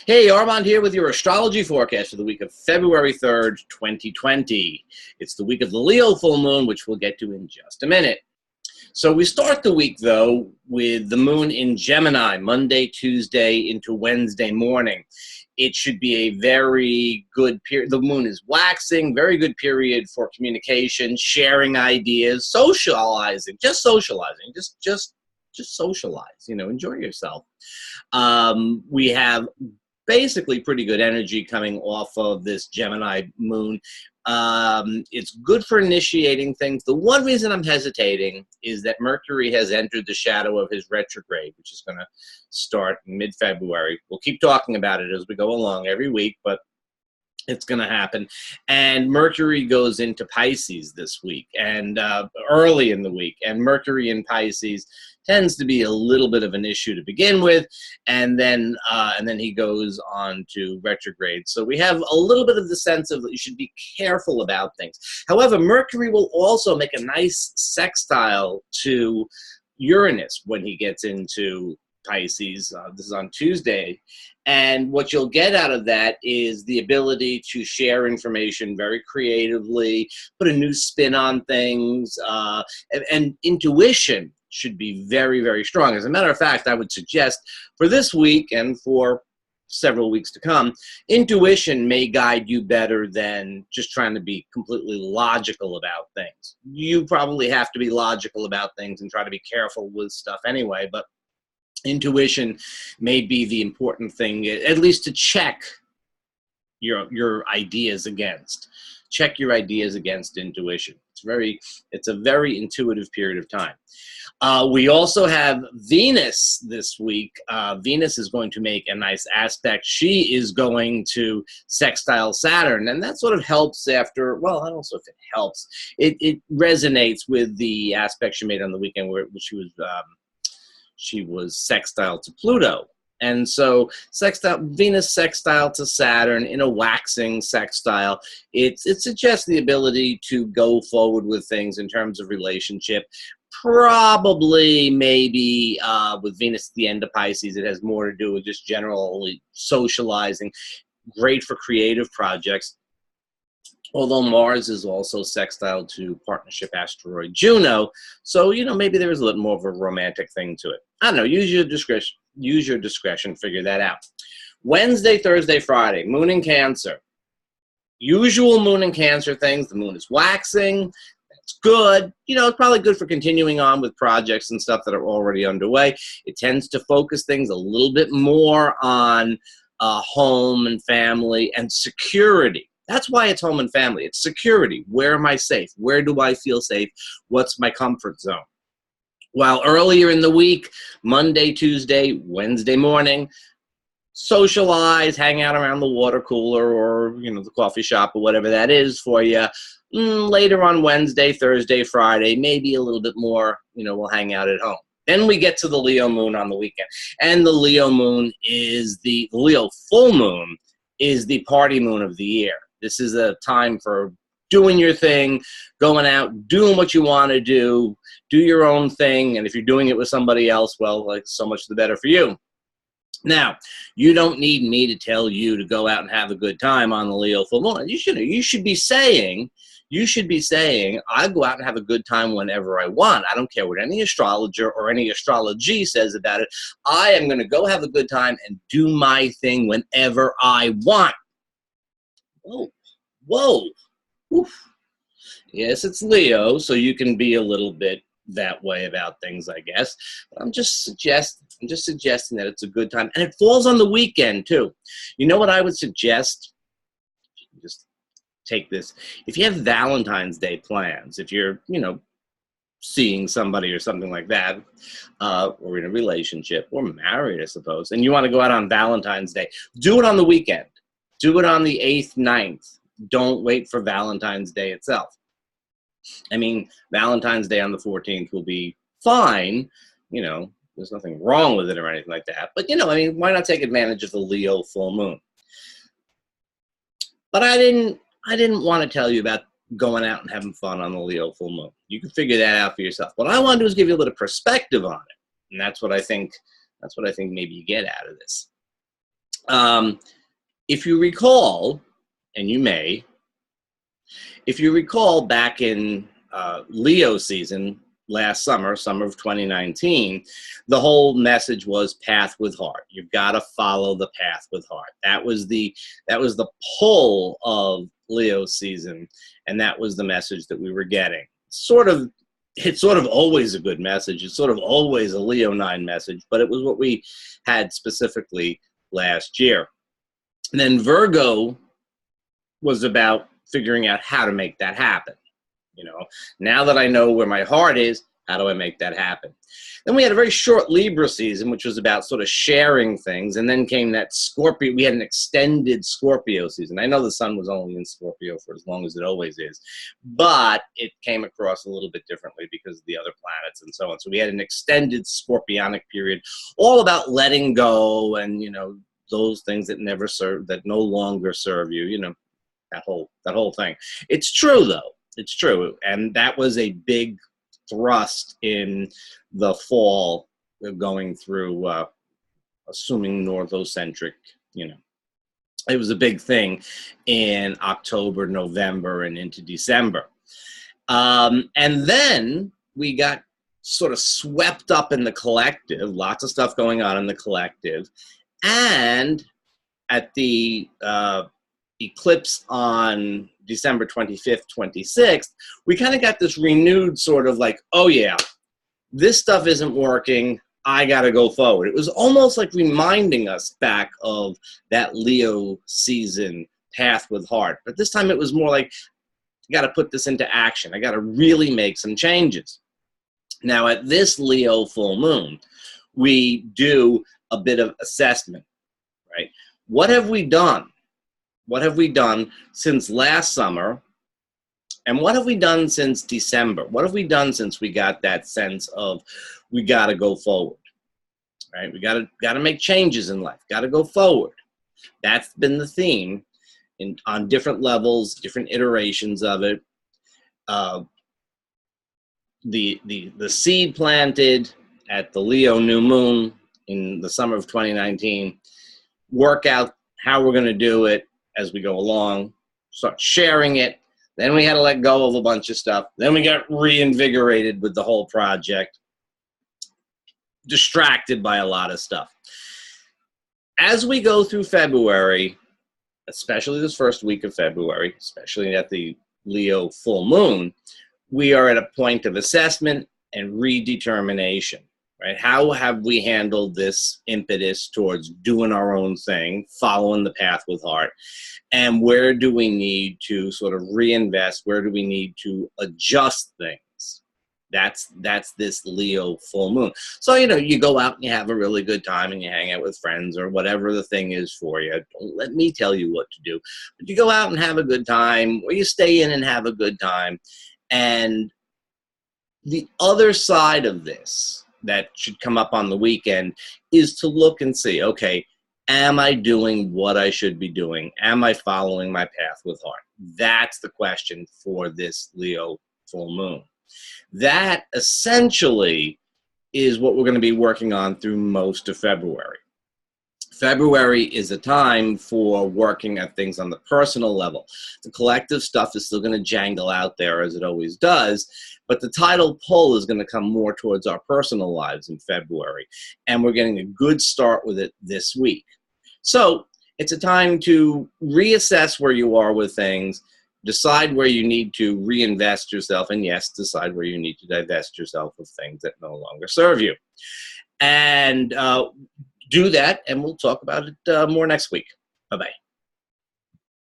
Hey, Armand here with your astrology forecast for the week of February 3rd, 2020. It's the week of the Leo full moon, which we'll get to in just a minute. So we start the week, though, with the moon in Gemini, Monday, Tuesday into Wednesday morning. It should be a very good period. The moon is waxing, very good period for communication, sharing ideas, socializing, just socializing, just socialize, enjoy yourself. We have basically pretty good energy coming off of this Gemini moon. It's good for initiating things. The one reason I'm hesitating is that Mercury has entered the shadow of his retrograde, which is going to start in mid-February. We'll keep talking about it as we go along every week, but it's going to happen. And Mercury goes into Pisces this week and early in the week. And Mercury in Pisces tends to be a little bit of an issue to begin with. And then he goes on to retrograde. So we have a little bit of the sense of you should be careful about things. However, Mercury will also make a nice sextile to Uranus when he gets into Pisces. This is on Tuesday. And what you'll get out of that is the ability to share information very creatively, put a new spin on things, and intuition should be very, very strong. As a matter of fact, I would suggest for this week and for several weeks to come, intuition may guide you better than just trying to be completely logical about things. You probably have to be logical about things and try to be careful with stuff anyway, but intuition may be the important thing, at least to check your ideas against. Check your ideas against intuition. It's a very intuitive period of time. We also have Venus this week. Venus is going to make a nice aspect. She is going to sextile Saturn, and that sort of helps after, well, I don't know if it helps. It resonates with the aspect she made on the weekend where she was sextile to Pluto. And so Venus sextile to Saturn in a waxing sextile, it suggests the ability to go forward with things in terms of relationship. Probably, maybe with Venus at the end of Pisces, it has more to do with just generally socializing. Great for creative projects. Although Mars is also sextile to partnership asteroid Juno, so maybe there is a little more of a romantic thing to it. I don't know. Use your discretion. Use your discretion. Figure that out. Wednesday, Thursday, Friday. Moon in Cancer. Usual Moon in Cancer things. The moon is waxing. That's good. It's probably good for continuing on with projects and stuff that are already underway. It tends to focus things a little bit more on home and family and security. That's why it's home and family. It's security. Where am I safe? Where do I feel safe? What's my comfort zone? While earlier in the week, Monday, Tuesday, Wednesday morning, socialize, hang out around the water cooler or, the coffee shop or whatever that is for you. Later on Wednesday, Thursday, Friday, maybe a little bit more, we'll hang out at home. Then we get to the Leo moon on the weekend. And the Leo moon is the Leo full moon is the party moon of the year. This is a time for doing your thing, going out, doing what you want to do your own thing. And if you're doing it with somebody else, well, so much the better for you. Now, you don't need me to tell you to go out and have a good time on the Leo full moon. You should be saying, I go out and have a good time whenever I want. I don't care what any astrologer or any astrology says about it. I am going to go have a good time and do my thing whenever I want. Whoa. Oof. Yes, it's Leo, so you can be a little bit that way about things, I guess. But I'm just suggesting that it's a good time. And it falls on the weekend, too. You know what I would suggest? Just take this. If you have Valentine's Day plans, if you're, seeing somebody or something like that, or in a relationship, or married, I suppose, and you want to go out on Valentine's Day, do it on the weekend. Do it on the 8th, 9th. Don't wait for Valentine's Day itself. I mean, Valentine's Day on the 14th will be fine. There's nothing wrong with it or anything like that. But, why not take advantage of the Leo full moon? But I didn't want to tell you about going out and having fun on the Leo full moon. You can figure that out for yourself. What I want to do is give you a little perspective on it. And that's what I think maybe you get out of this. If you recall, and you may, if you recall back in Leo season last summer, summer of 2019, the whole message was path with heart. You've got to follow the path with heart. That was the pull of Leo season, and that was the message that we were getting. It's sort of always a good message. It's sort of always a Leo 9 message, but it was what we had specifically last year. And then Virgo was about figuring out how to make that happen. You know, now that I know where my heart is, how do I make that happen? Then we had a very short Libra season, which was about sort of sharing things. And then came that Scorpio. We had an extended Scorpio season. I know the sun was only in Scorpio for as long as it always is, but it came across a little bit differently because of the other planets and so on. So we had an extended Scorpionic period, all about letting go and, you know, those things that never serve, that no longer serve you, you know, that whole thing. It's true, though. It's true. And that was a big thrust in the fall, going through, assuming northocentric, you know. It was a big thing in October, November, and into December. And then we got sort of swept up in the collective, lots of stuff going on in the collective. And at the eclipse on December 25th, 26th, we kind of got this renewed sort of like, oh yeah, this stuff isn't working. I got to go forward. It was almost like reminding us back of that Leo season path with heart. But this time it was more like, I got to put this into action. I got to really make some changes. Now at this Leo full moon, we do a bit of assessment, right? What have we done? What have we done since last summer? And what have we done since December? What have we done since we got that sense of we got to go forward, right? We got to make changes in life, got to go forward. That's been the theme on different levels, different iterations of it. The seed planted at the Leo new moon in the summer of 2019, work out how we're going to do it as we go along, start sharing it. Then we had to let go of a bunch of stuff. Then we got reinvigorated with the whole project, distracted by a lot of stuff. As we go through February, especially this first week of February, especially at the Leo full moon, we are at a point of assessment and redetermination. Right? How have we handled this impetus towards doing our own thing, following the path with heart? And where do we need to sort of reinvest? Where do we need to adjust things? That's this Leo full moon. So, you know, you go out and you have a really good time and you hang out with friends or whatever the thing is for you. Don't let me tell you what to do. But you go out and have a good time, or you stay in and have a good time. And the other side of this that should come up on the weekend is to look and see, okay, am I doing what I should be doing? Am I following my path with heart? That's the question for this Leo full moon. That essentially is what we're going to be working on through most of February. February is a time for working at things on the personal level. The collective stuff is still going to jangle out there as it always does, but the tidal pull is going to come more towards our personal lives in February, and we're getting a good start with it this week. So it's a time to reassess where you are with things, decide where you need to reinvest yourself, and yes, decide where you need to divest yourself of things that no longer serve you. And do that, and we'll talk about it more next week. Bye-bye.